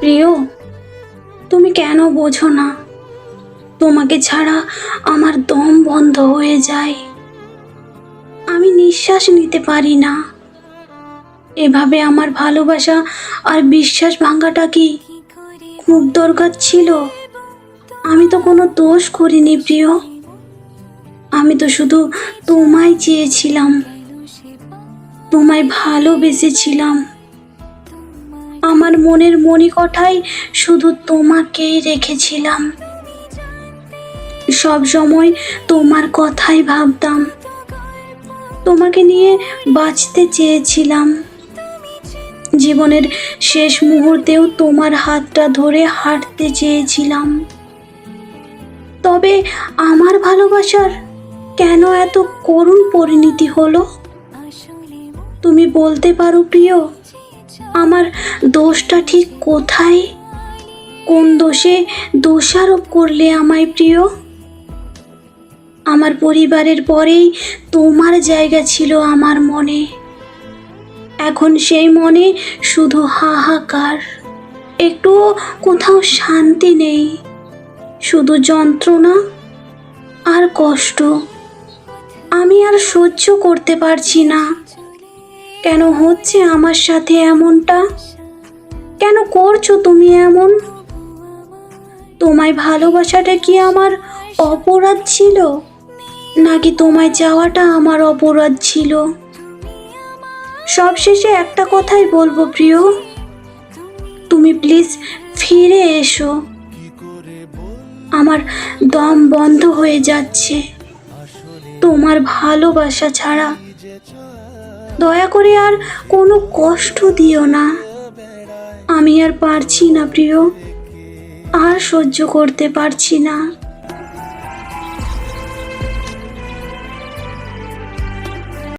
প্রিয়, তুমি কেন বোঝো না? তোমাকে ছাড়া আমার দম বন্ধ হয়ে যায়, আমি নিঃশ্বাস নিতে পারি না। এভাবে আমার ভালোবাসা আর বিশ্বাস ভাঙাটা কি খুব দরকার ছিল? আমি তো কোনো দোষ করিনি প্রিয়, আমি তো শুধু তোমায় চেয়েছিলাম, তোমায় ভালোবেসেছিলাম। আমার মনের মণিকোঠায় শুধু তোমাকেই রেখেছিলাম। সব সময় তোমার কথাই ভাবতাম, তোমাকে নিয়ে বাঁচতে চেয়েছিলাম। জীবনের শেষ মুহূর্তেও তোমার হাতটা ধরে হাঁটতে চেয়েছিলাম। তবে আমার ভালোবাসার কেন এত করুণ পরিণতি হলো? তুমি বলতে পারো প্রিয়, আমার দোষটা ঠিক কোথায়? কোন দোষে দোষারোপ করলে আমায় প্রিয়? আমার পরিবারের পরেই তোমার জায়গা ছিল আমার মনে। এখন সেই মনে শুধু হাহাকার, একটুও কোথাও শান্তি নেই, শুধু যন্ত্রণা আর কষ্ট। আমি আর সহ্য করতে পারছি না। কেন হচ্ছে আমার সাথে এমনটা? কেন করছো তুমি এমন? তোমায় ভালোবাসাটা কি আমার অপরাধ ছিল, নাকি তোমায় চাওয়াটা আমার অপরাধ ছিল? সবশেষে একটা কথাই বলবো প্রিয়, তুমি প্লিজ ফিরে এসো। আমার দম বন্ধ হয়ে যাচ্ছে তোমার ভালোবাসা ছাড়া। দয়া করে আর কোনো কষ্ট দিও না। আমি আর পারছি না প্রিয়, আর সহ্য করতে পারছি না।